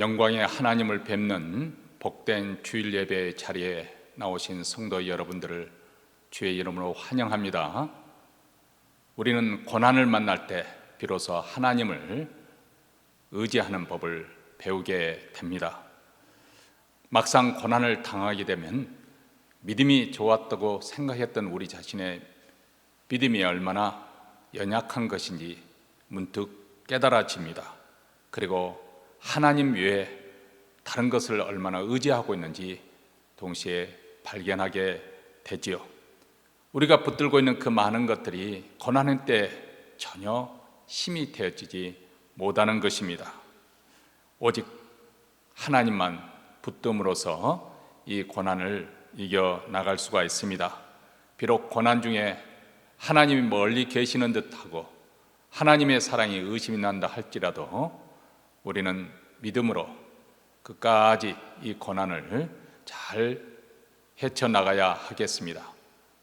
영광의 하나님을 뵙는 복된 주일 예배 자리에 나오신 성도 여러분들을 주의 이름으로 환영합니다. 우리는 고난을 만날 때 비로소 하나님을 의지하는 법을 배우게 됩니다. 막상 고난을 당하게 되면 믿음이 좋았다고 생각했던 우리 자신의 믿음이 얼마나 연약한 것인지 문득 깨달아집니다. 그리고 하나님 외에 다른 것을 얼마나 의지하고 있는지 동시에 발견하게 되지요. 우리가 붙들고 있는 그 많은 것들이 고난의 때 전혀 힘이 되어지지 못하는 것입니다. 오직 하나님만 붙듦으로써 이 고난을 이겨나갈 수가 있습니다. 비록 고난 중에 하나님이 멀리 계시는 듯하고 하나님의 사랑이 의심이 난다 할지라도 우리는 믿음으로 끝까지 이 고난을 잘 헤쳐나가야 하겠습니다.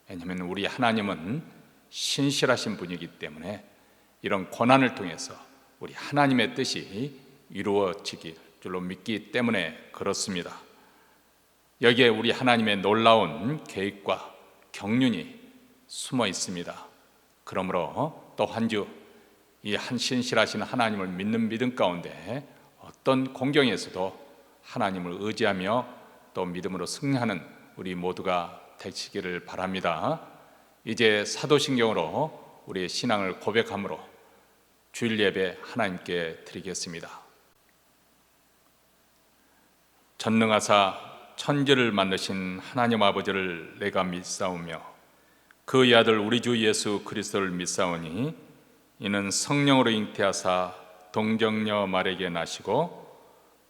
왜냐하면 우리 하나님은 신실하신 분이기 때문에 이런 고난을 통해서 우리 하나님의 뜻이 이루어지길 줄로 믿기 때문에 그렇습니다. 여기에 우리 하나님의 놀라운 계획과 경륜이 숨어 있습니다. 그러므로 또 한 주 이 한 신실하신 하나님을 믿는 믿음 가운데 어떤 공경에서도 하나님을 의지하며 또 믿음으로 승리하는 우리 모두가 되시기를 바랍니다. 이제 사도신경으로 우리의 신앙을 고백함으로 주일 예배 하나님께 드리겠습니다. 전능하사 천지를 만드신 하나님 아버지를 내가 믿사오며 그의 아들 우리 주 예수 그리스도를 믿사오니 이는 성령으로 잉태하사 동정녀 마리아에게 나시고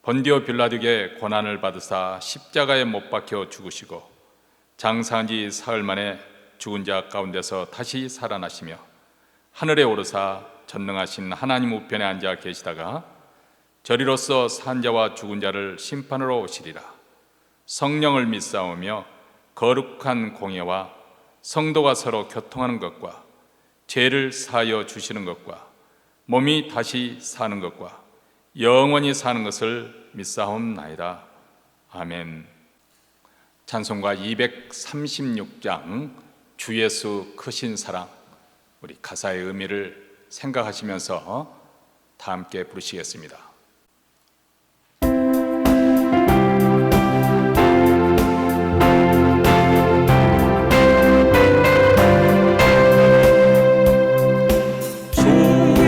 본디오 빌라도에게 고난을 받으사 십자가에 못 박혀 죽으시고 장사한 지 사흘 만에 죽은 자 가운데서 다시 살아나시며 하늘에 오르사 전능하신 하나님 우편에 앉아 계시다가 저리로서 산 자와 죽은 자를 심판하러 오시리라. 성령을 믿사오며 거룩한 공예와 성도가 서로 교통하는 것과 죄를 사하여 주시는 것과 몸이 다시 사는 것과 영원히 사는 것을 믿사옵나이다. 아멘. 찬송가 236장 주 예수 크신 사랑, 우리 가사의 의미를 생각하시면서 다 함께 부르시겠습니다.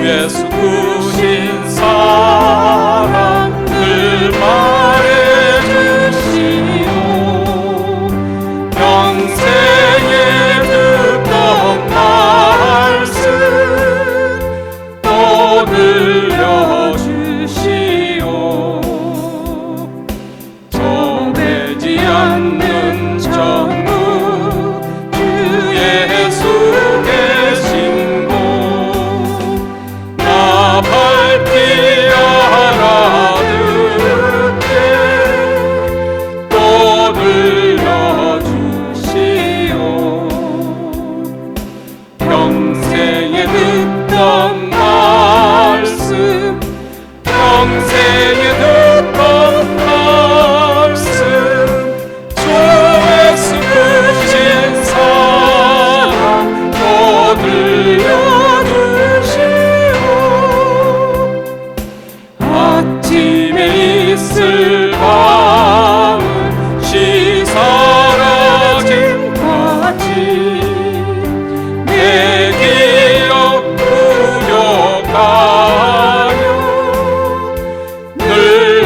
예수 크신 사랑 늘 말해주시오 평생에 듣던 말씀 또 들려주시오 정되지 않는 천국 주 예수 계신 밝히 알아듣게 또 들려주시오 평생에 듣던 말씀 평생에 듣던 말씀 주 예수 크신 사랑 또 들려주시오 아침에 있을 밤은 시 사라짐까지 내 기억 부여하여 늘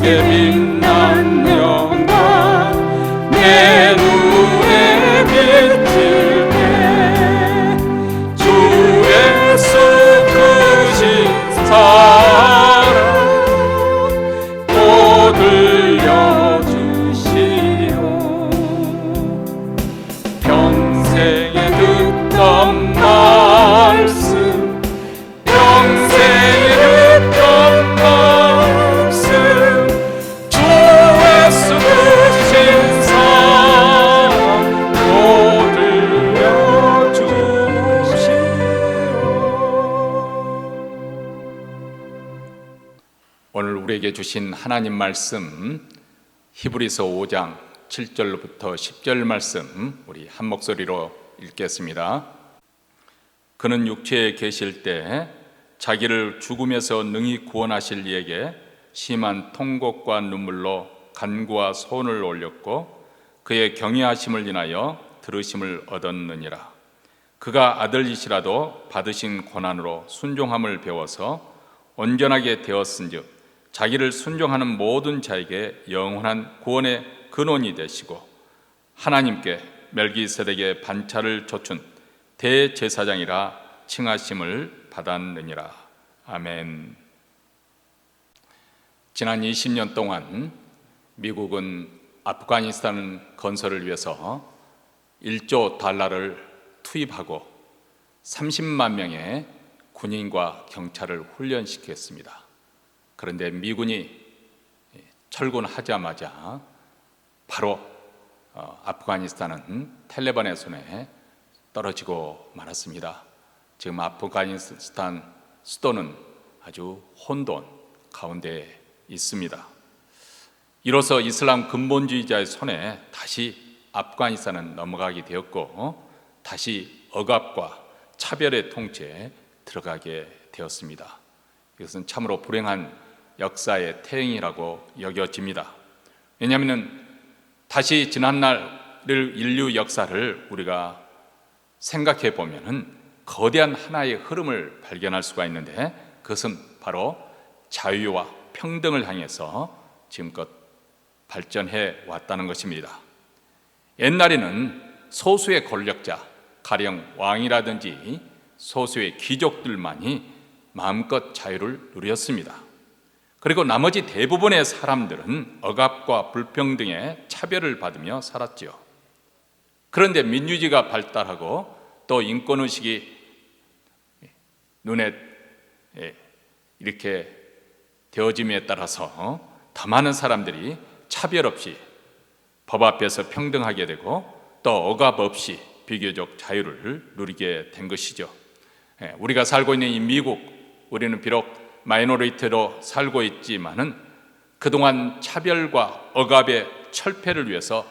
주께 빛난 영광 내 눈에 비칠 때 주 예수 크신 사랑 또 들려주시오. 평생에 듣던 말씀 평생에 듣던 말씀 주 예수 크신 사랑 또 들려주시오. 오늘 우리에게 주신 하나님 말씀 히브리서 5장 7절부터 10절 말씀 우리 한 목소리로 읽겠습니다. 그는 육체에 계실 때 자기를 죽음에서 능히 구원하실 이에게 심한 통곡과 눈물로 간구와 소원을 올렸고 그의 경외하심을 인하여 들으심을 얻었느니라. 그가 아들이시라도 받으신 고난으로 순종함을 배워서 온전하게 되었은즉 자기를 순종하는 모든 자에게 영원한 구원의 근원이 되시고 하나님께 멜기세덱의 반차를 좇은 대제사장이라 칭하심을 받았느니라. 아멘. 지난 20년 동안 미국은 아프가니스탄 건설을 위해서 1조 달러를 투입하고 30만 명의 군인과 경찰을 훈련시켰습니다. 그런데 미군이 철군하자마자 바로 아프가니스탄은 탈레반의 손에 떨어지고 말았습니다. 지금 아프가니스탄 수도는 아주 혼돈 가운데 있습니다. 이로써 이슬람 근본주의자의 손에 다시 아프가니스탄은 넘어가게 되었고 다시 억압과 차별의 통치에 들어가게 되었습니다. 이것은 참으로 불행한 역사의 태행이라고 여겨집니다. 왜냐하면 다시 지난날을 인류 역사를 우리가 생각해 보면은 거대한 하나의 흐름을 발견할 수가 있는데 그것은 바로 자유와 평등을 향해서 지금껏 발전해 왔다는 것입니다. 옛날에는 소수의 권력자, 가령 왕이라든지 소수의 귀족들만이 마음껏 자유를 누렸습니다. 그리고 나머지 대부분의 사람들은 억압과 불평등의 차별을 받으며 살았지요. 그런데 민주주의가 발달하고 또 인권의식이 눈에 이렇게 되어짐에 따라서 더 많은 사람들이 차별 없이 법 앞에서 평등하게 되고 또 억압 없이 비교적 자유를 누리게 된 것이죠. 우리가 살고 있는 이 미국, 우리는 비록 마이너리티로 살고 있지만은 그동안 차별과 억압의 철폐를 위해서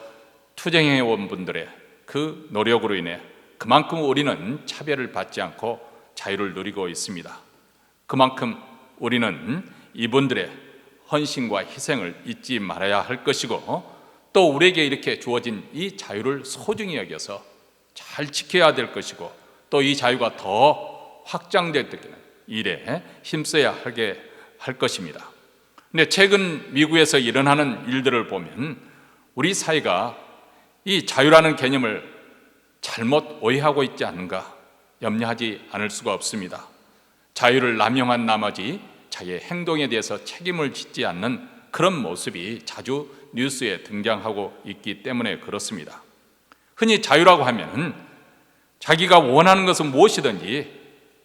투쟁해 온 분들의 그 노력으로 인해 그만큼 우리는 차별을 받지 않고 자유를 누리고 있습니다. 그만큼 우리는 이분들의 헌신과 희생을 잊지 말아야 할 것이고 또 우리에게 이렇게 주어진 이 자유를 소중히 여겨서 잘 지켜야 될 것이고 또 이 자유가 더 확장될 때는 일에 힘써야 하게 할 것입니다. 근데 최근 미국에서 일어나는 일들을 보면 우리 사회가 이 자유라는 개념을 잘못 오해하고 있지 않은가 염려하지 않을 수가 없습니다. 자유를 남용한 나머지 자기의 행동에 대해서 책임을 짓지 않는 그런 모습이 자주 뉴스에 등장하고 있기 때문에 그렇습니다. 흔히 자유라고 하면 자기가 원하는 것은 무엇이든지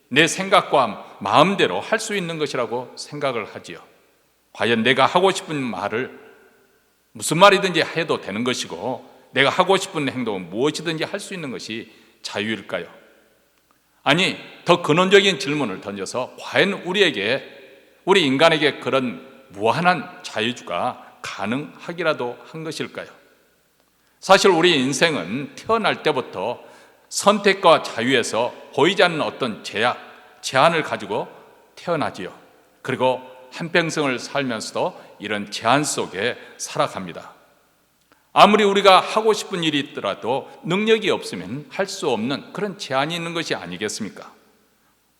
내 생각과 마음대로 할 수 있는 것이라고 생각을 하지요. 과연 내가 하고 싶은 말을 무슨 말이든지 해도 되는 것이고 내가 하고 싶은 행동은 무엇이든지 할 수 있는 것이 자유일까요? 아니, 더 근원적인 질문을 던져서 과연 우리 인간에게 그런 무한한 자유주가 가능하기라도 한 것일까요? 사실 우리 인생은 태어날 때부터 선택과 자유에서 보이지 않는 어떤 제한을 가지고 태어나지요. 그리고 한평생을 살면서도 이런 제한 속에 살아갑니다. 아무리 우리가 하고 싶은 일이 있더라도 능력이 없으면 할 수 없는 그런 제한이 있는 것이 아니겠습니까?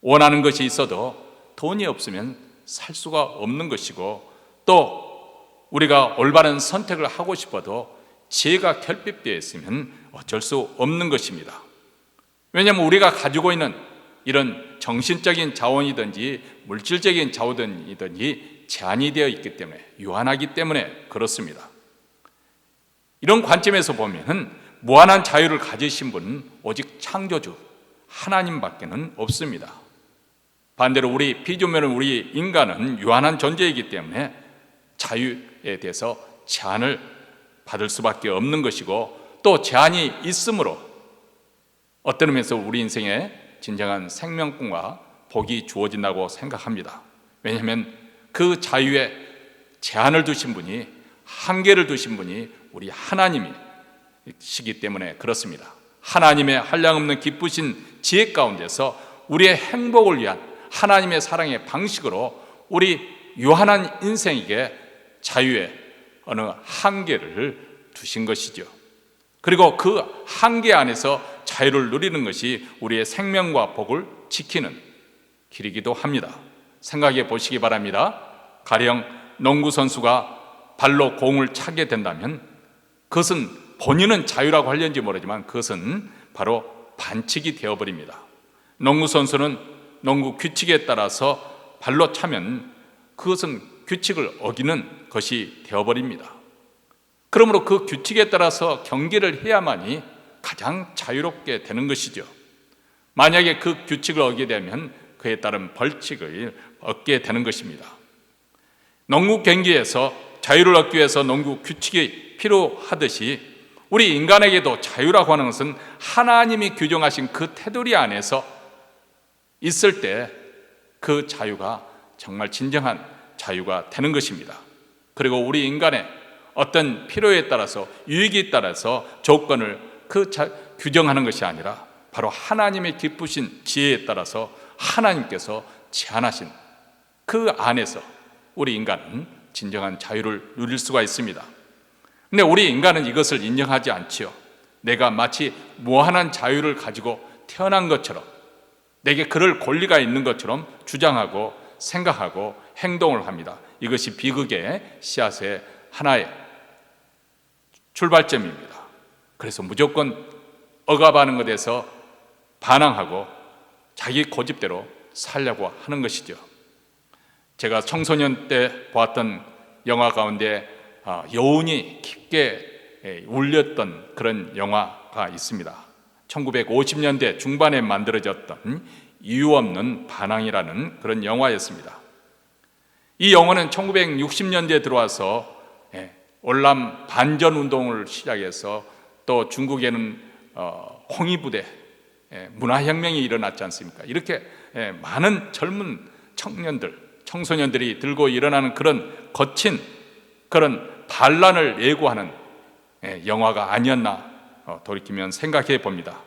원하는 것이 있어도 돈이 없으면 살 수가 없는 것이고 또 우리가 올바른 선택을 하고 싶어도 지혜가 결핍되어 있으면 어쩔 수 없는 것입니다. 왜냐하면 우리가 가지고 있는 이런 정신적인 자원이든지 물질적인 자원이든지 제한이 되어 있기 때문에, 유한하기 때문에 그렇습니다. 이런 관점에서 보면 무한한 자유를 가지신 분은 오직 창조주 하나님밖에는 없습니다. 반대로 우리 피조물은, 우리 인간은 유한한 존재이기 때문에 자유에 대해서 제한을 받을 수밖에 없는 것이고, 또 제한이 있으므로 어떤 의미에서 우리 인생에 진정한 생명권과 복이 주어진다고 생각합니다. 왜냐하면 그 자유에 제한을 두신 분이, 한계를 두신 분이 우리 하나님이시기 때문에 그렇습니다. 하나님의 한량없는 기쁘신 지혜 가운데서 우리의 행복을 위한 하나님의 사랑의 방식으로 우리 유한한 인생에게 자유의 어느 한계를 두신 것이죠. 그리고 그 한계 안에서 자유를 누리는 것이 우리의 생명과 복을 지키는 길이기도 합니다. 생각해 보시기 바랍니다. 가령 농구 선수가 발로 공을 차게 된다면 그것은 본인은 자유라고 하려는지 모르지만 그것은 바로 반칙이 되어버립니다. 농구 선수는 농구 규칙에 따라서 발로 차면 그것은 규칙을 어기는 것이 되어버립니다. 그러므로 그 규칙에 따라서 경기를 해야만이 가장 자유롭게 되는 것이죠. 만약에 그 규칙을 어기게 되면 그에 따른 벌칙을 얻게 되는 것입니다. 농구 경기에서 자유를 얻기 위해서 농구 규칙이 필요하듯이 우리 인간에게도 자유라고 하는 것은 하나님이 규정하신 그 테두리 안에서 있을 때 그 자유가 정말 진정한 자유가 되는 것입니다. 그리고 우리 인간의 어떤 필요에 따라서, 유익에 따라서 조건을 규정하는 것이 아니라 바로 하나님의 기쁘신 지혜에 따라서 하나님께서 제안하신 그 안에서 우리 인간은 진정한 자유를 누릴 수가 있습니다. 근데 우리 인간은 이것을 인정하지 않지요. 내가 마치 무한한 자유를 가지고 태어난 것처럼, 내게 그럴 권리가 있는 것처럼 주장하고 생각하고 행동을 합니다. 이것이 비극의 씨앗의 하나의 출발점입니다. 그래서 무조건 억압하는 것에서 반항하고 자기 고집대로 살려고 하는 것이죠. 제가 청소년 때 보았던 영화 가운데 여운이 깊게 울렸던 그런 영화가 있습니다. 1950년대 중반에 만들어졌던 이유 없는 반항이라는 그런 영화였습니다. 이 영화는 1960년대에 들어와서 월남 반전 운동을 시작해서 또 중국에는 홍위부대 문화혁명이 일어났지 않습니까? 이렇게 많은 젊은 청소년들이 들고 일어나는 그런 거친 그런 반란을 예고하는 영화가 아니었나 돌이키면 생각해 봅니다.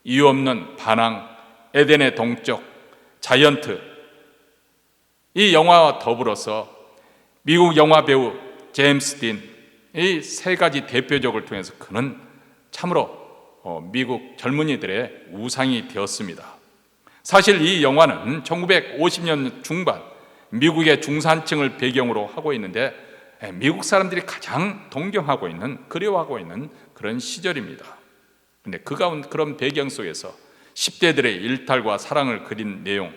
이유 없는 반항, 에덴의 동쪽, 자이언트, 이 영화와 더불어서 미국 영화 배우 제임스 딘, 이 세 가지 대표적을 통해서 그는 참으로 미국 젊은이들의 우상이 되었습니다. 사실 이 영화는 1950년 중반 미국의 중산층을 배경으로 하고 있는데 미국 사람들이 가장 동경하고 있는, 그리워하고 있는 그런 시절입니다. 그런데 그런 배경 속에서 10대들의 일탈과 사랑을 그린 내용,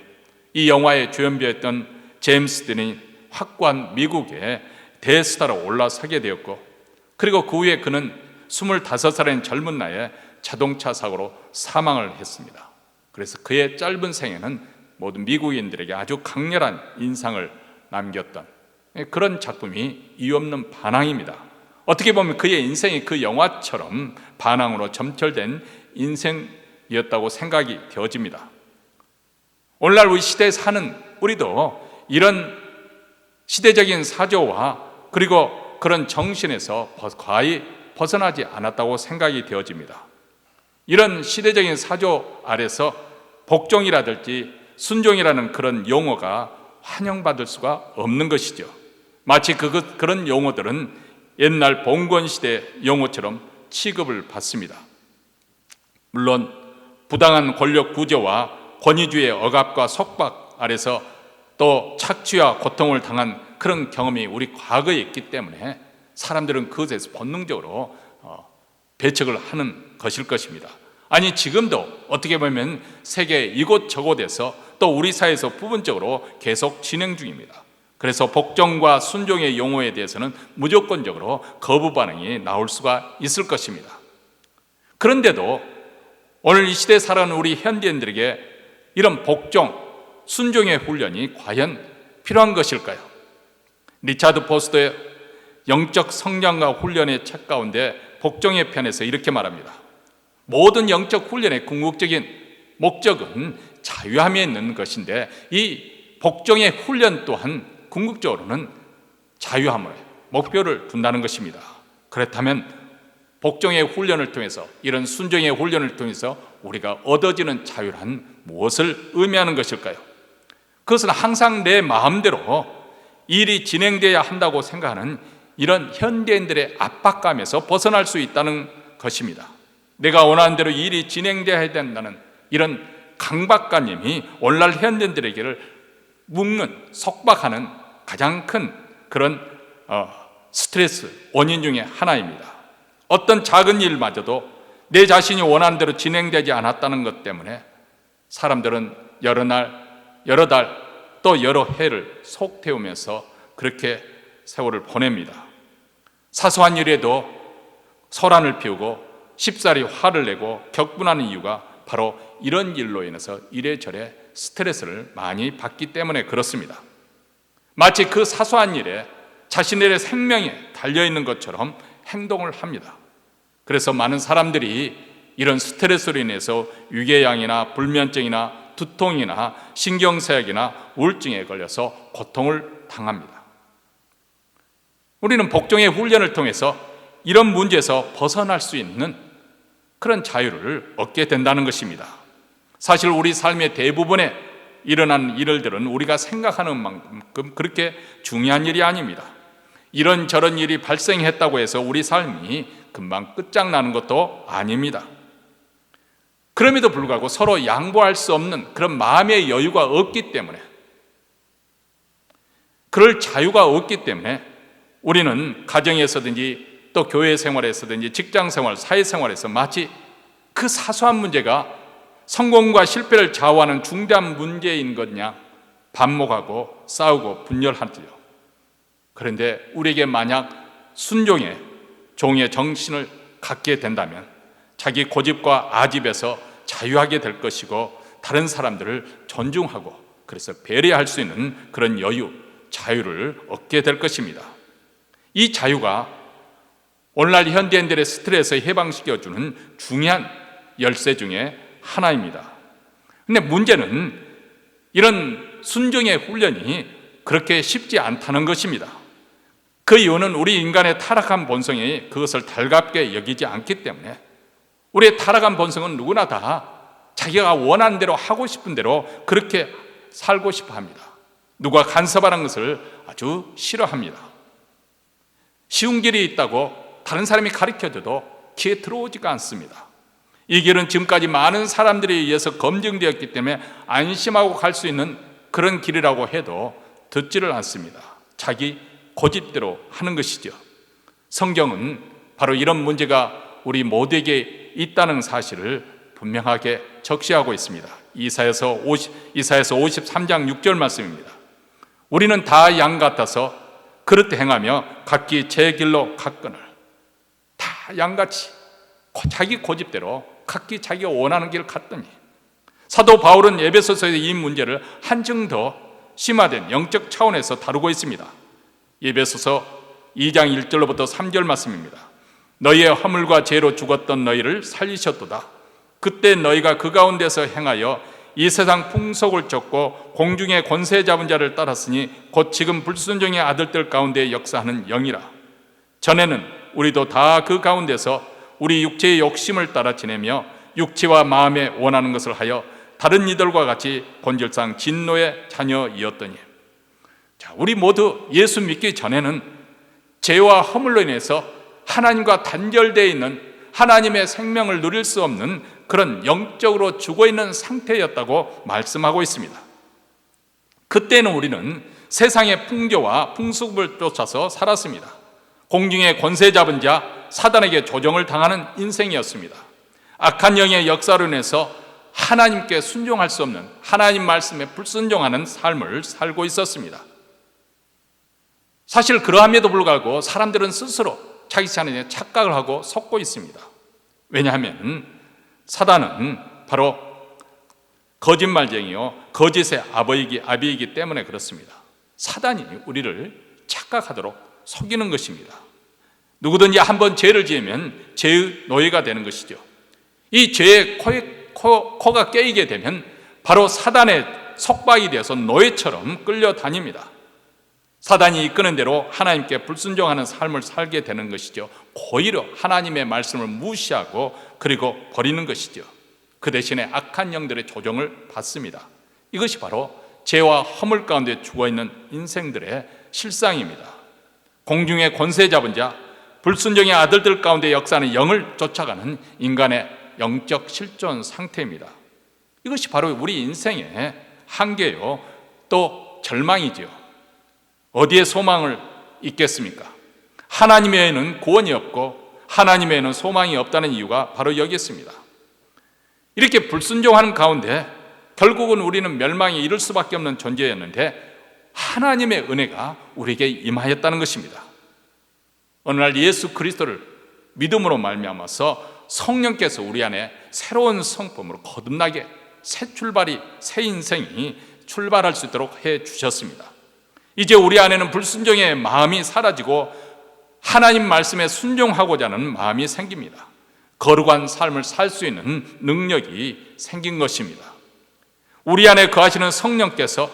이 영화의 주연배였던 제임스 딘이 확고한 미국의 대스타로 올라서게 되었고, 그리고 그 후에 그는 25살의 젊은 나이에 자동차 사고로 사망을 했습니다. 그래서 그의 짧은 생애는 모든 미국인들에게 아주 강렬한 인상을 남겼던 그런 작품이 이유 없는 반항입니다. 어떻게 보면 그의 인생이 그 영화처럼 반항으로 점철된 인생이었다고 생각이 되어집니다. 오늘날 우리 시대에 사는 우리도 이런 시대적인 사조와 그리고 그런 정신에서 거의 벗어나지 않았다고 생각이 되어집니다. 이런 시대적인 사조 아래서 복종이라든지 순종이라는 그런 용어가 환영받을 수가 없는 것이죠. 마치 그런 용어들은 옛날 봉건시대 용어처럼 취급을 받습니다. 물론 부당한 권력 구조와 권위주의 억압과 속박 아래서 또 착취와 고통을 당한 그런 경험이 우리 과거에 있기 때문에 사람들은 그것에서 본능적으로 배척을 하는 것일 것입니다. 아니, 지금도 어떻게 보면 세계 이곳저곳에서 또 우리 사회에서 부분적으로 계속 진행 중입니다. 그래서 복종과 순종의 용어에 대해서는 무조건적으로 거부 반응이 나올 수가 있을 것입니다. 그런데도 오늘 이 시대에 살아가는 우리 현대인들에게 이런 복종, 순종의 훈련이 과연 필요한 것일까요? 리차드 포스터의 영적 성장과 훈련의 책 가운데 복종의 편에서 이렇게 말합니다. 모든 영적 훈련의 궁극적인 목적은 자유함에 있는 것인데 이 복종의 훈련 또한 궁극적으로는 자유함을 목표를 둔다는 것입니다. 그렇다면 복종의 훈련을 통해서, 이런 순종의 훈련을 통해서 우리가 얻어지는 자유란 무엇을 의미하는 것일까요? 그것은 항상 내 마음대로 일이 진행돼야 한다고 생각하는 이런 현대인들의 압박감에서 벗어날 수 있다는 것입니다. 내가 원하는 대로 일이 진행돼야 된다는 이런 강박관념이 오늘날 현대인들에게를 묶는, 속박하는 가장 큰 그런 스트레스 원인 중에 하나입니다. 어떤 작은 일마저도 내 자신이 원하는 대로 진행되지 않았다는 것 때문에 사람들은 여러 날, 여러 달, 또 여러 해를 속 태우면서 그렇게 세월을 보냅니다. 사소한 일에도 소란을 피우고 쉽사리 화를 내고 격분하는 이유가 바로 이런 일로 인해서 이래저래 스트레스를 많이 받기 때문에 그렇습니다. 마치 그 사소한 일에 자신들의 생명이 달려있는 것처럼 행동을 합니다. 그래서 많은 사람들이 이런 스트레스로 인해서 위궤양이나 불면증이나 두통이나 신경쇠약이나 우울증에 걸려서 고통을 당합니다. 우리는 복종의 훈련을 통해서 이런 문제에서 벗어날 수 있는 그런 자유를 얻게 된다는 것입니다. 사실 우리 삶의 대부분에 일어난 일들은 우리가 생각하는 만큼 그렇게 중요한 일이 아닙니다. 이런저런 일이 발생했다고 해서 우리 삶이 금방 끝장나는 것도 아닙니다. 그럼에도 불구하고 서로 양보할 수 없는 그런 마음의 여유가 없기 때문에, 그럴 자유가 없기 때문에 우리는 가정에서든지 또 교회 생활에서든지 직장 생활, 사회 생활에서 마치 그 사소한 문제가 성공과 실패를 좌우하는 중대한 문제인 것냐 반목하고 싸우고 분열하지요. 그런데 우리에게 만약 순종의 종의 정신을 갖게 된다면 자기 고집과 아집에서 자유하게 될 것이고 다른 사람들을 존중하고 그래서 배려할 수 있는 그런 여유, 자유를 얻게 될 것입니다. 이 자유가 오늘날 현대인들의 스트레스에 해방시켜주는 중요한 열쇠 중에 하나입니다. 그런데 문제는 이런 순종의 훈련이 그렇게 쉽지 않다는 것입니다. 그 이유는 우리 인간의 타락한 본성이 그것을 달갑게 여기지 않기 때문에, 우리의 타락한 본성은 누구나 다 자기가 원하는 대로 하고 싶은 대로 그렇게 살고 싶어 합니다. 누가 간섭하는 것을 아주 싫어합니다. 쉬운 길이 있다고 다른 사람이 가르쳐줘도 귀에 들어오지가 않습니다. 이 길은 지금까지 많은 사람들에 의해서 검증되었기 때문에 안심하고 갈 수 있는 그런 길이라고 해도 듣지를 않습니다. 자기 고집대로 하는 것이죠. 성경은 바로 이런 문제가 우리 모두에게 있다는 사실을 분명하게 적시하고 있습니다. 이사야서 53장 6절 말씀입니다. 우리는 다 양 같아서 그릇 행하며 각기 제 길로 갔거늘. 다 양같이 자기 고집대로 각기 자기가 원하는 길을 갔더니, 사도 바울은 에베소서의 이 문제를 한층 더 심화된 영적 차원에서 다루고 있습니다. 에베소서 2장 1절로부터 3절 말씀입니다. 너희의 허물과 죄로 죽었던 너희를 살리셨도다. 그때 너희가 그 가운데서 행하여 이 세상 풍속을 쫓고 공중의 권세 잡은 자를 따랐으니 곧 지금 불순종의 아들들 가운데 역사하는 영이라. 전에는 우리도 다 그 가운데서 우리 육체의 욕심을 따라 지내며 육체와 마음에 원하는 것을 하여 다른 이들과 같이 본질상 진노의 자녀이었더니. 자, 우리 모두 예수 믿기 전에는 죄와 허물로 인해서 하나님과 단절되어 있는, 하나님의 생명을 누릴 수 없는 그런 영적으로 죽어있는 상태였다고 말씀하고 있습니다. 그때는 우리는 세상의 풍조와 풍습을 쫓아서 살았습니다. 공중의 권세 잡은 자 사단에게 조종을 당하는 인생이었습니다. 악한 영의 역사로 인해서 하나님께 순종할 수 없는, 하나님 말씀에 불순종하는 삶을 살고 있었습니다. 사실 그러함에도 불구하고 사람들은 스스로 자기 자신의 착각을 하고 속고 있습니다. 왜냐하면 사단은 바로 거짓말쟁이요 거짓의 아비이기 때문에 그렇습니다. 사단이 우리를 착각하도록 속이는 것입니다. 누구든지 한번 죄를 지으면 죄의 노예가 되는 것이죠. 이 죄의 코가 깨이게 되면 바로 사단의 속박이 되어서 노예처럼 끌려다닙니다. 사단이 이끄는 대로 하나님께 불순종하는 삶을 살게 되는 것이죠. 오히려 하나님의 말씀을 무시하고 그리고 버리는 것이죠. 그 대신에 악한 영들의 조종을 받습니다. 이것이 바로 죄와 허물 가운데 죽어있는 인생들의 실상입니다. 공중의 권세 잡은 자, 불순종의 아들들 가운데 역사하는 영을 쫓아가는 인간의 영적 실존 상태입니다. 이것이 바로 우리 인생의 한계요 또 절망이지요. 어디에 소망을 있겠습니까? 하나님 외에는 구원이 없고 하나님 외에는 소망이 없다는 이유가 바로 여기 있습니다. 이렇게 불순종하는 가운데 결국은 우리는 멸망에 이를 수밖에 없는 존재였는데 하나님의 은혜가 우리에게 임하였다는 것입니다. 어느 날 예수 그리스도를 믿음으로 말미암아서 성령께서 우리 안에 새로운 성품으로 거듭나게 새 출발이, 새 인생이 출발할 수 있도록 해 주셨습니다. 이제 우리 안에는 불순종의 마음이 사라지고 하나님 말씀에 순종하고자 하는 마음이 생깁니다. 거룩한 삶을 살 수 있는 능력이 생긴 것입니다. 우리 안에 거하시는 성령께서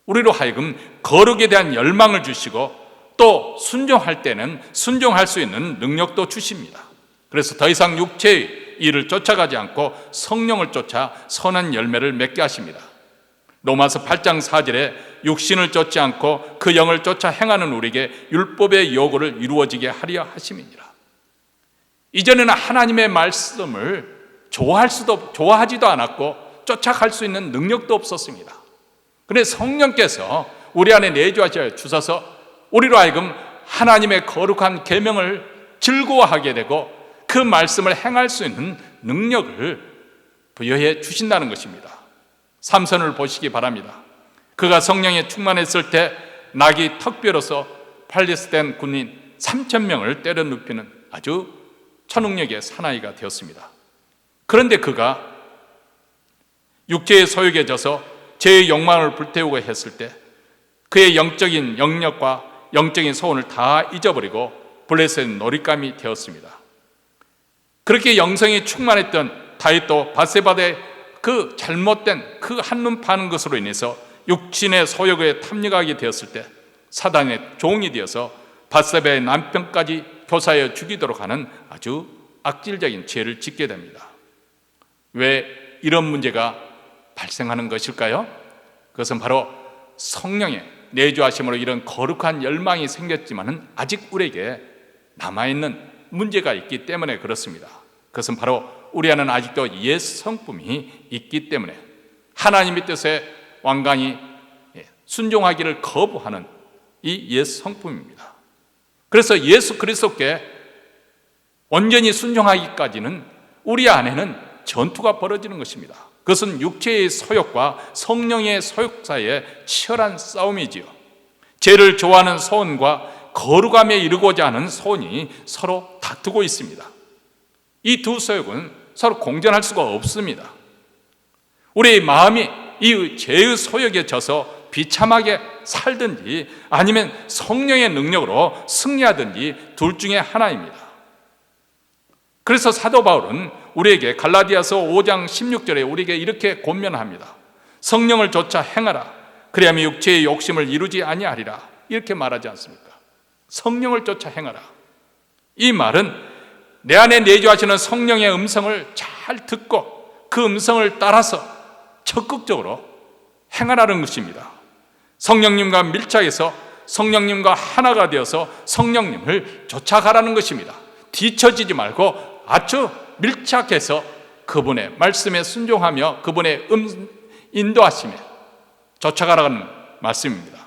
우리로 하여금 거룩에 대한 열망을 주시고 또 순종할 때는 순종할 수 있는 능력도 주십니다. 그래서 더 이상 육체의 일을 쫓아가지 않고 성령을 쫓아 선한 열매를 맺게 하십니다. 로마서 8장 4절에 육신을 쫓지 않고 그 영을 쫓아 행하는 우리에게 율법의 요구를 이루어지게 하려 하심이니라. 이전에는 하나님의 말씀을 좋아하지도 않았고 쫓아갈 수 있는 능력도 없었습니다. 그런데 성령께서 우리 안에 내주하셔 주셔서 우리로 하여금 하나님의 거룩한 계명을 즐거워하게 되고 그 말씀을 행할 수 있는 능력을 부여해 주신다는 것입니다. 삼손을 보시기 바랍니다. 그가 성령에 충만했을 때 낙이 턱뼈로서 팔레스타인 군인 3,000명을 때려 눕히는 아주 천능력의 사나이가 되었습니다. 그런데 그가 육체의 소욕에 져서 죄의 욕망을 불태우고 했을 때 그의 영적인 영역과 영적인 소원을 다 잊어버리고 블레셋의 놀잇감이 되었습니다. 그렇게 영성이 충만했던 다윗도 바세바의 그 잘못된 그 한눈 파는 것으로 인해서 육신의 소욕에 탐닉하게 되었을 때 사단의 종이 되어서 바세바의 남편까지 교사하여 죽이도록 하는 아주 악질적인 죄를 짓게 됩니다. 왜 이런 문제가 발생하는 것일까요? 그것은 바로 성령의 내주하심으로 이런 거룩한 열망이 생겼지만은 아직 우리에게 남아있는 문제가 있기 때문에 그렇습니다. 그것은 바로 우리 안에는 아직도 옛 성품이 있기 때문에 하나님의 뜻에 완강히 순종하기를 거부하는 이 옛 성품입니다. 그래서 예수 그리스도께 온전히 순종하기까지는 우리 안에는 전투가 벌어지는 것입니다. 그것은 육체의 소욕과 성령의 소욕 사이의 치열한 싸움이지요. 죄를 좋아하는 소원과 거룩함에 이르고자 하는 소원이 서로 다투고 있습니다. 이 두 소욕은 서로 공존할 수가 없습니다. 우리의 마음이 이 죄의 소욕에 져서 비참하게 살든지 아니면 성령의 능력으로 승리하든지 둘 중에 하나입니다. 그래서 사도 바울은 우리에게 갈라디아서 5장 16절에 우리에게 이렇게 권면합니다. 성령을 쫓아 행하라. 그리하면 육체의 욕심을 이루지 아니하리라. 이렇게 말하지 않습니까? 성령을 쫓아 행하라. 이 말은 내 안에 내주하시는 성령의 음성을 잘 듣고 그 음성을 따라서 적극적으로 행하라는 것입니다. 성령님과 밀착해서 성령님과 하나가 되어서 성령님을 쫓아가라는 것입니다. 뒤처지지 말고 아주 밀착해서 그분의 말씀에 순종하며 그분의 인도하심에 쫓아가라는 말씀입니다.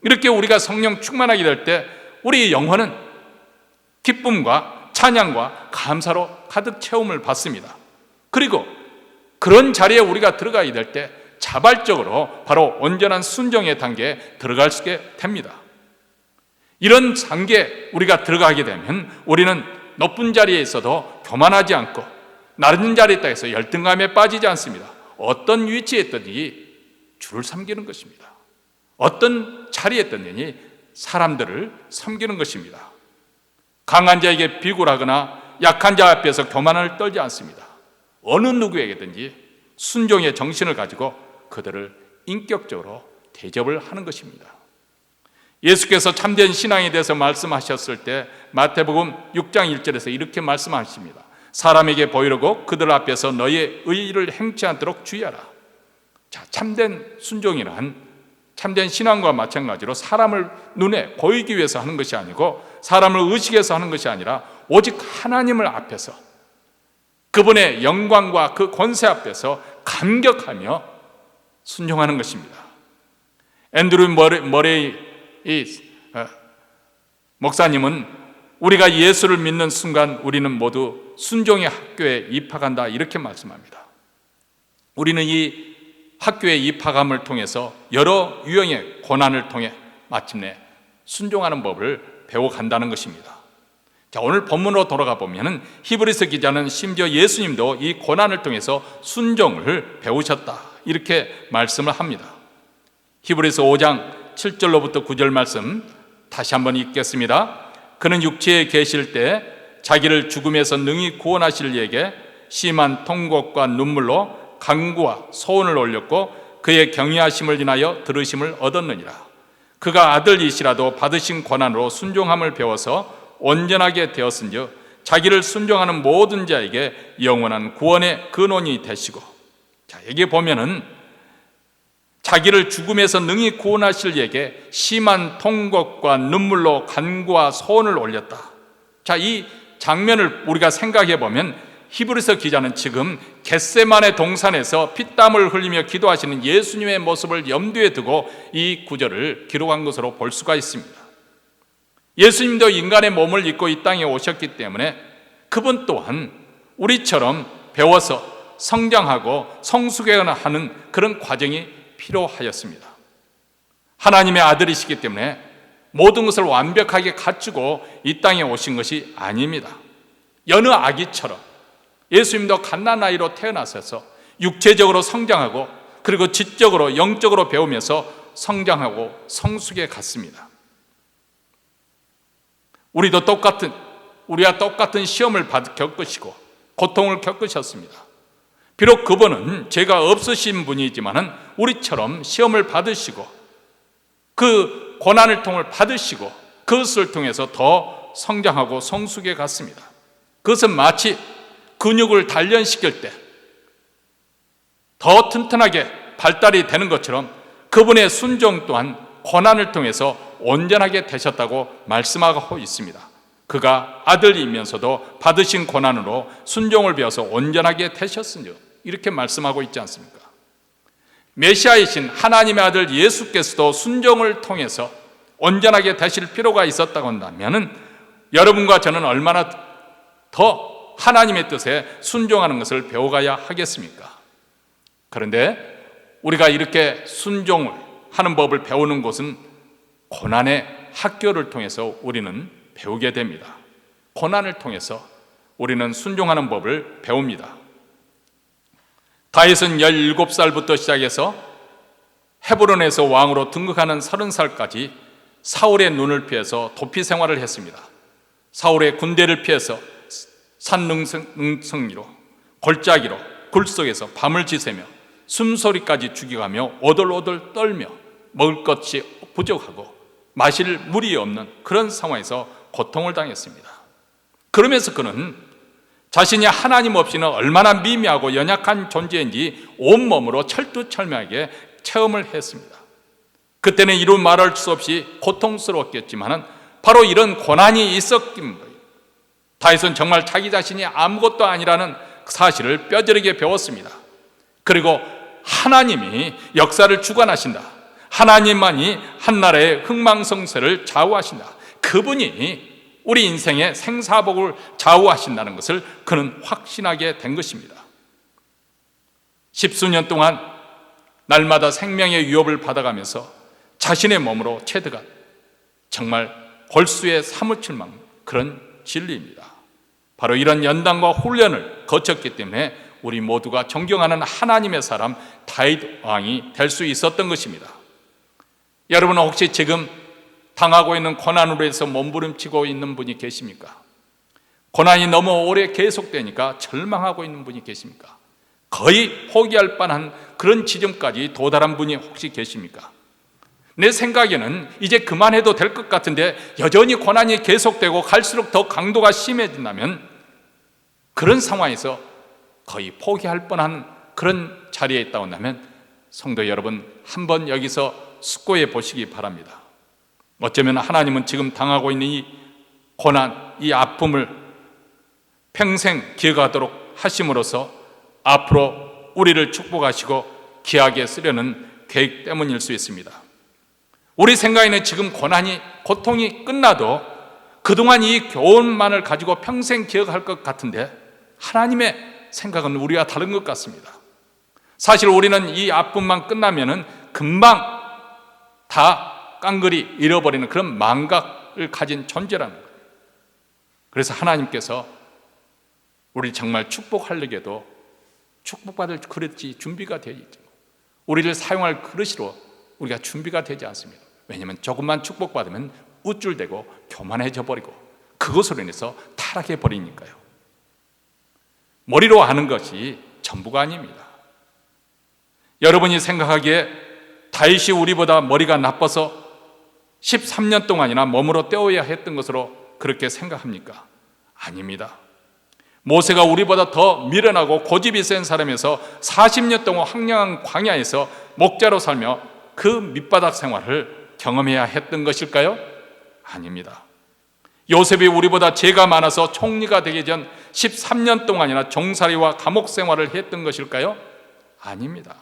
이렇게 우리가 성령 충만하게 될 때 우리 영혼은 기쁨과 찬양과 감사로 가득 채움을 받습니다. 그리고 그런 자리에 우리가 들어가게 될 때 자발적으로 바로 온전한 순종의 단계에 들어갈 수 있게 됩니다. 이런 단계에 우리가 들어가게 되면 우리는 높은 자리에 있어도 교만하지 않고 낮은 자리에 있다 해서 열등감에 빠지지 않습니다. 어떤 위치에 있든지 주를 섬기는 것입니다. 어떤 자리에 있든지 사람들을 섬기는 것입니다. 강한 자에게 비굴하거나 약한 자 앞에서 교만을 떨지 않습니다. 어느 누구에게든지 순종의 정신을 가지고 그들을 인격적으로 대접을 하는 것입니다. 예수께서 참된 신앙에 대해서 말씀하셨을 때 마태복음 6장 1절에서 이렇게 말씀하십니다. 사람에게 보이려고 그들 앞에서 너의 의의를 행치 않도록 주의하라. 자, 참된 순종이란 참된 신앙과 마찬가지로 사람을 눈에 보이기 위해서 하는 것이 아니고 사람을 의식해서 하는 것이 아니라 오직 하나님을 앞에서 그분의 영광과 그 권세 앞에서 감격하며 순종하는 것입니다. 앤드류 머레이 목사님은 우리가 예수를 믿는 순간 우리는 모두 순종의 학교에 입학한다 이렇게 말씀합니다. 우리는 이 학교의 입학함을 통해서 여러 유형의 고난을 통해 마침내 순종하는 법을 배워간다는 것입니다. 자, 오늘 본문으로 돌아가 보면 히브리서 기자는 심지어 예수님도 이 고난을 통해서 순종을 배우셨다 이렇게 말씀을 합니다. 히브리서 5장 7절로부터 9절 말씀 다시 한번 읽겠습니다. 그는 육체에 계실 때 자기를 죽음에서 능히 구원하실 이에게 심한 통곡과 눈물로 간구와 소원을 올렸고 그의 경외하심을 인하여 들으심을 얻었느니라. 그가 아들이시라도 받으신 고난으로 순종함을 배워서 온전하게 되었은즉 자기를 순종하는 모든 자에게 영원한 구원의 근원이 되시고, 자, 여기 보면은 자기를 죽음에서 능히 구원하실 이에게 심한 통곡과 눈물로 간구와 소원을 올렸다. 자, 이 장면을 우리가 생각해 보면 히브리서 기자는 지금 겟세마네 동산에서 피땀을 흘리며 기도하시는 예수님의 모습을 염두에 두고 이 구절을 기록한 것으로 볼 수가 있습니다. 예수님도 인간의 몸을 입고 이 땅에 오셨기 때문에 그분 또한 우리처럼 배워서 성장하고 성숙해하는 그런 과정이 필요하였습니다. 하나님의 아들이시기 때문에 모든 것을 완벽하게 갖추고 이 땅에 오신 것이 아닙니다. 여느 아기처럼 예수님도 갓난아이로 태어나셔서 육체적으로 성장하고 그리고 지적으로 영적으로 배우면서 성장하고 성숙해 갔습니다. 우리와 똑같은 시험을 겪으시고 고통을 겪으셨습니다. 비록 그분은 죄가 없으신 분이지만 우리처럼 시험을 받으시고 그 고난을 받으시고 그것을 통해서 더 성장하고 성숙해 갔습니다. 그것은 마치 근육을 단련시킬 때 더 튼튼하게 발달이 되는 것처럼 그분의 순종 또한 고난을 통해서 온전하게 되셨다고 말씀하고 있습니다. 그가 아들이면서도 받으신 고난으로 순종을 배워서 온전하게 되셨으니 이렇게 말씀하고 있지 않습니까? 메시아이신 하나님의 아들 예수께서도 순종을 통해서 온전하게 되실 필요가 있었다고 한다면 여러분과 저는 얼마나 더 하나님의 뜻에 순종하는 것을 배워가야 하겠습니까? 그런데 우리가 이렇게 순종을 하는 법을 배우는 곳은 고난의 학교를 통해서 우리는 배우게 됩니다. 고난을 통해서 우리는 순종하는 법을 배웁니다. 다윗은 17살부터 시작해서 헤브론에서 왕으로 등극하는 30살까지 사울의 눈을 피해서 도피 생활을 했습니다. 사울의 군대를 피해서 산능성리로 골짜기로 굴 속에서 밤을 지새며 숨소리까지 죽여가며 오돌오돌 떨며 먹을 것이 부족하고 마실 물이 없는 그런 상황에서 고통을 당했습니다. 그러면서 그는 자신이 하나님 없이는 얼마나 미미하고 연약한 존재인지 온몸으로 철두철미하게 체험을 했습니다. 그때는 이루 말할 수 없이 고통스러웠겠지만 바로 이런 고난이 있었기에 다윗은 정말 자기 자신이 아무것도 아니라는 사실을 뼈저리게 배웠습니다. 그리고 하나님이 역사를 주관하신다, 하나님만이 한나라의 흥망성쇠를 좌우하신다. 그분이 우리 인생의 생사복을 좌우하신다는 것을 그는 확신하게 된 것입니다. 십수년 동안 날마다 생명의 위협을 받아가면서 자신의 몸으로 체득한 정말 골수에 사무칠 만한 그런 진리입니다. 바로 이런 연단과 훈련을 거쳤기 때문에 우리 모두가 존경하는 하나님의 사람 다윗 왕이 될 수 있었던 것입니다. 여러분은 혹시 지금 당하고 있는 고난으로 해서 몸부림치고 있는 분이 계십니까? 고난이 너무 오래 계속되니까 절망하고 있는 분이 계십니까? 거의 포기할 뻔한 그런 지점까지 도달한 분이 혹시 계십니까? 내 생각에는 이제 그만해도 될 것 같은데 여전히 고난이 계속되고 갈수록 더 강도가 심해진다면 그런 상황에서 거의 포기할 뻔한 그런 자리에 있다고 한다면 성도 여러분, 한번 여기서 숙고해 보시기 바랍니다. 어쩌면 하나님은 지금 당하고 있는 이 고난, 이 아픔을 평생 기억하도록 하심으로써 앞으로 우리를 축복하시고 귀하게 쓰려는 계획 때문일 수 있습니다. 우리 생각에는 지금 고난이, 고통이 끝나도 그동안 이 교훈만을 가지고 평생 기억할 것 같은데 하나님의 생각은 우리와 다른 것 같습니다. 사실 우리는 이 아픔만 끝나면은 금방 다 깡그리 잃어버리는 그런 망각을 가진 존재라는 거예요. 그래서 하나님께서 우리를 정말 축복하려고도 축복받을 그릇이 준비가 되어 있죠. 우리를 사용할 그릇으로 우리가 준비가 되지 않습니다. 왜냐하면 조금만 축복받으면 우쭐대고 교만해져 버리고 그것으로 인해서 타락해 버리니까요. 머리로 하는 것이 전부가 아닙니다. 여러분이 생각하기에 다윗이 우리보다 머리가 나빠서 13년 동안이나 몸으로 때워야 했던 것으로 그렇게 생각합니까? 아닙니다. 모세가 우리보다 더 미련하고 고집이 센 사람에서 40년 동안 황량한 광야에서 목자로 살며 그 밑바닥 생활을 경험해야 했던 것일까요? 아닙니다. 요셉이 우리보다 죄가 많아서 총리가 되기 전 13년 동안이나 종살이와 감옥 생활을 했던 것일까요? 아닙니다.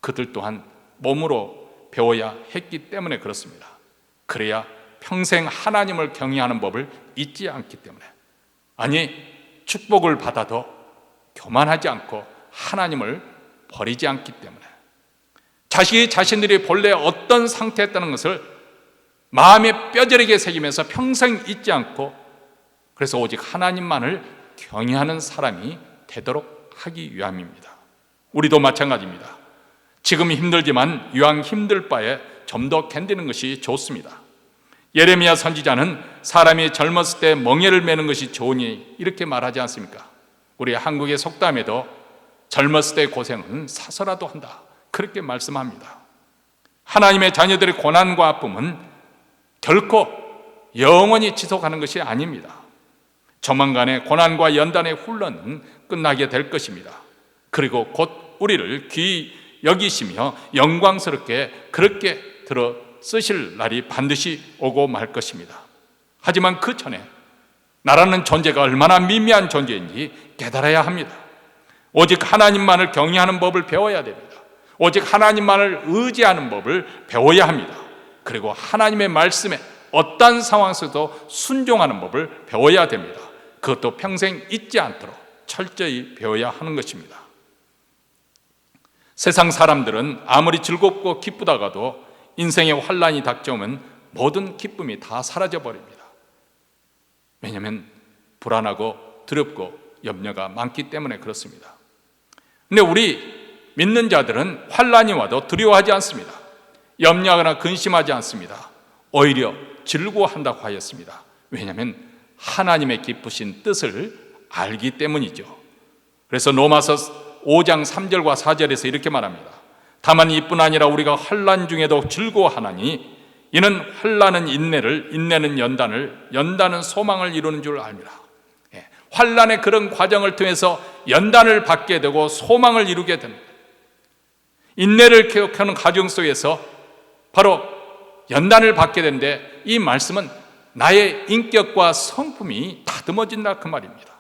그들 또한 몸으로 배워야 했기 때문에 그렇습니다. 그래야 평생 하나님을 경외하는 법을 잊지 않기 때문에, 아니 축복을 받아도 교만하지 않고 하나님을 버리지 않기 때문에, 자신들이 본래 어떤 상태였다는 것을 마음에 뼈저리게 새기면서 평생 잊지 않고, 그래서 오직 하나님만을 경외하는 사람이 되도록 하기 위함입니다. 우리도 마찬가지입니다. 지금 힘들지만 이왕 힘들 바에 좀 더 견디는 것이 좋습니다. 예레미야 선지자는 사람이 젊었을 때 멍에를 매는 것이 좋으니 이렇게 말하지 않습니까? 우리 한국의 속담에도 젊었을 때 고생은 사서라도 한다, 그렇게 말씀합니다. 하나님의 자녀들의 고난과 아픔은 결코 영원히 지속하는 것이 아닙니다. 조만간에 고난과 연단의 훈련은 끝나게 될 것입니다. 그리고 곧 우리를 귀히 여기시며 영광스럽게 그렇게 들어 쓰실 날이 반드시 오고 말 것입니다. 하지만 그 전에 나라는 존재가 얼마나 미미한 존재인지 깨달아야 합니다. 오직 하나님만을 경외하는 법을 배워야 됩니다. 오직 하나님만을 의지하는 법을 배워야 합니다. 그리고 하나님의 말씀에 어떤 상황에서도 순종하는 법을 배워야 됩니다. 그것도 평생 잊지 않도록 철저히 배워야 하는 것입니다. 세상 사람들은 아무리 즐겁고 기쁘다가도 인생의 환란이 닥쳐오면 모든 기쁨이 다 사라져 버립니다. 왜냐하면 불안하고 두렵고 염려가 많기 때문에 그렇습니다. 근데 우리 믿는 자들은 환란이 와도 두려워하지 않습니다. 염려하거나 근심하지 않습니다. 오히려 즐거워한다고 하였습니다. 왜냐하면 하나님의 기쁘신 뜻을 알기 때문이죠. 그래서 로마서 5장 3절과 4절에서 이렇게 말합니다. 다만 이뿐 아니라 우리가 환난 중에도 즐거워하나니 이는 환난은 인내를, 인내는 연단을, 연단은 소망을 이루는 줄 압니다. 환난의 그런 과정을 통해서 연단을 받게 되고 소망을 이루게 됩니다. 인내를 기억하는 과정 속에서 바로 연단을 받게 되는데, 이 말씀은 나의 인격과 성품이 다듬어진다 그 말입니다.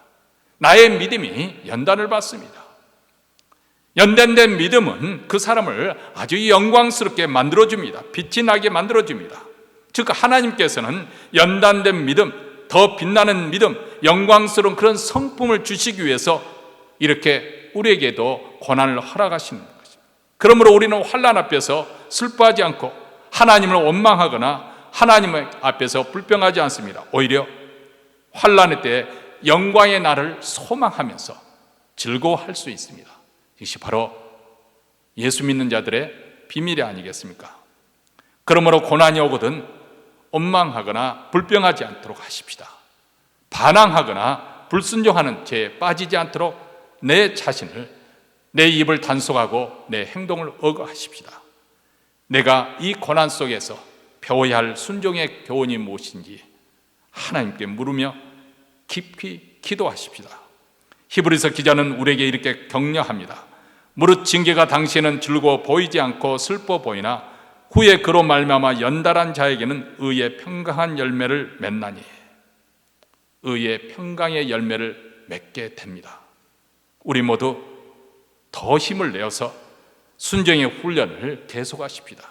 나의 믿음이 연단을 받습니다. 연단된 믿음은 그 사람을 아주 영광스럽게 만들어줍니다. 빛이 나게 만들어줍니다. 즉 하나님께서는 연단된 믿음, 더 빛나는 믿음, 영광스러운 그런 성품을 주시기 위해서 이렇게 우리에게도 고난을 허락하시는 것입니다. 그러므로 우리는 환난 앞에서 슬퍼하지 않고 하나님을 원망하거나 하나님 앞에서 불평하지 않습니다. 오히려 환난의 때에 영광의 날을 소망하면서 즐거워할 수 있습니다. 이것이 바로 예수 믿는 자들의 비밀이 아니겠습니까? 그러므로 고난이 오거든 원망하거나 불평하지 않도록 하십시다. 반항하거나 불순종하는 죄에 빠지지 않도록 내 자신을, 내 입을 단속하고 내 행동을 억어하십시다. 내가 이 고난 속에서 배워야 할 순종의 교훈이 무엇인지 하나님께 물으며 깊이 기도하십시다. 히브리서 기자는 우리에게 이렇게 격려합니다. 무릇 징계가 당시에는 즐거워 보이지 않고 슬퍼 보이나 후에 그로 말미암아 연달한 자에게는 의의 평강한 열매를 맺나니, 의의 평강의 열매를 맺게 됩니다. 우리 모두 더 힘을 내어서 순종의 훈련을 계속하십시다.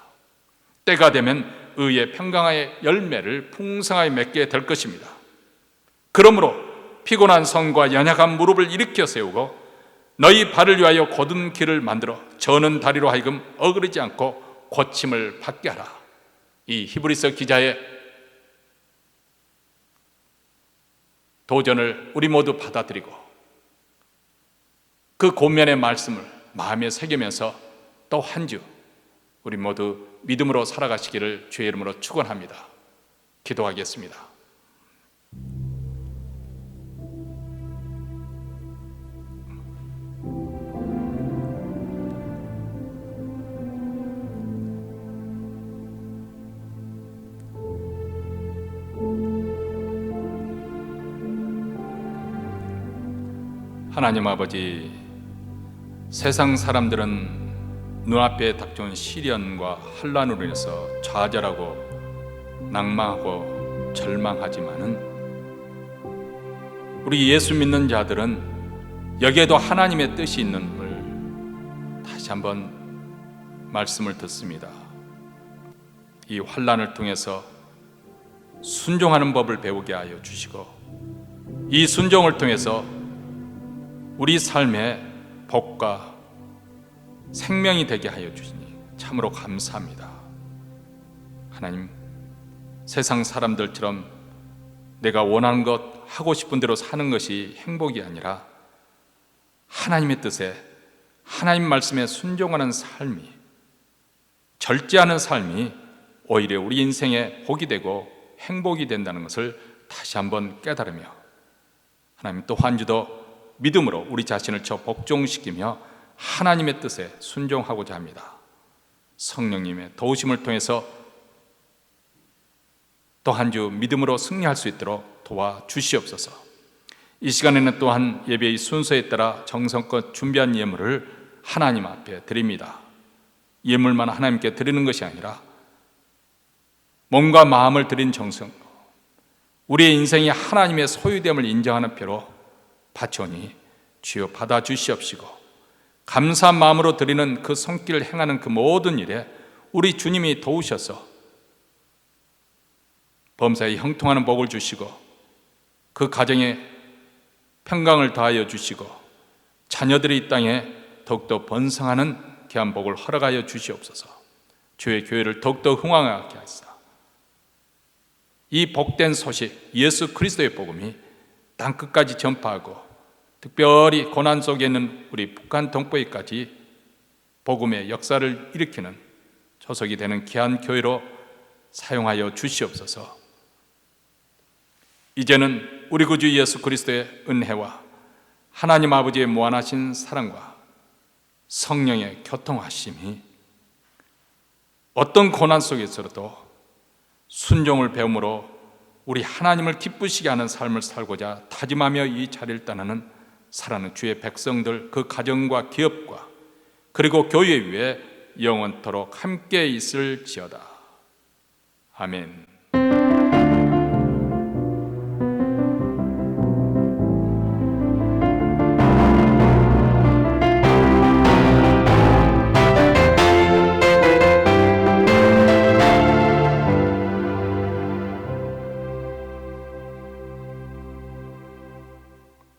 때가 되면 의의 평강의 열매를 풍성하게 맺게 될 것입니다. 그러므로 피곤한 손과 연약한 무릎을 일으켜 세우고 너희 발을 위하여 곧은 길을 만들어 저는 다리로 하여금 어그러지 않고 고침을 받게 하라. 이 히브리서 기자의 도전을 우리 모두 받아들이고 그 권면의 말씀을 마음에 새기면서 또 한 주 우리 모두 믿음으로 살아가시기를 주의 이름으로 축원합니다. 기도하겠습니다. 하나님 아버지, 세상 사람들은 눈앞에 닥쳐온 시련과 환난으로 인해서 좌절하고 낭망하고 절망하지만은 우리 예수 믿는 자들은 여기에도 하나님의 뜻이 있는 걸 다시 한번 말씀을 듣습니다. 이 환난을 통해서 순종하는 법을 배우게 하여 주시고 이 순종을 통해서 우리 삶의 복과 생명이 되게 하여 주시니 참으로 감사합니다. 하나님, 세상 사람들처럼 내가 원하는 것, 하고 싶은 대로 사는 것이 행복이 아니라 하나님의 뜻에, 하나님 말씀에 순종하는 삶이, 절제하는 삶이 오히려 우리 인생의 복이 되고 행복이 된다는 것을 다시 한번 깨달으며 하나님 또 한 주도 믿음으로 우리 자신을 복종시키며 하나님의 뜻에 순종하고자 합니다. 성령님의 도우심을 통해서 또 한 주 믿음으로 승리할 수 있도록 도와주시옵소서. 이 시간에는 또한 예배의 순서에 따라 정성껏 준비한 예물을 하나님 앞에 드립니다. 예물만 하나님께 드리는 것이 아니라 몸과 마음을 드린 정성, 우리의 인생이 하나님의 소유됨을 인정하는 표로 바쳐오니 주여 받아주시옵시고 감사한 마음으로 드리는 그 손길을 행하는 그 모든 일에 우리 주님이 도우셔서 범사에 형통하는 복을 주시고 그 가정에 평강을 더하여 주시고 자녀들이 이 땅에 더욱더 번성하는 귀한 복을 허락하여 주시옵소서. 주의 교회를 더욱더 흥왕하게 하시사 이 복된 소식 예수 그리스도의 복음이 땅끝까지 전파하고 특별히 고난 속에 있는 우리 북한 동포에까지 복음의 역사를 일으키는 조석이 되는 귀한 교회로 사용하여 주시옵소서. 이제는 우리 구주 예수 그리스도의 은혜와 하나님 아버지의 무한하신 사랑과 성령의 교통하심이 어떤 고난 속에서도 순종을 배움으로 우리 하나님을 기쁘시게 하는 삶을 살고자 다짐하며 이 자리를 떠나는 사랑하는 주의 백성들, 그 가정과 기업과 그리고 교회 위에 영원토록 함께 있을지어다. 아멘.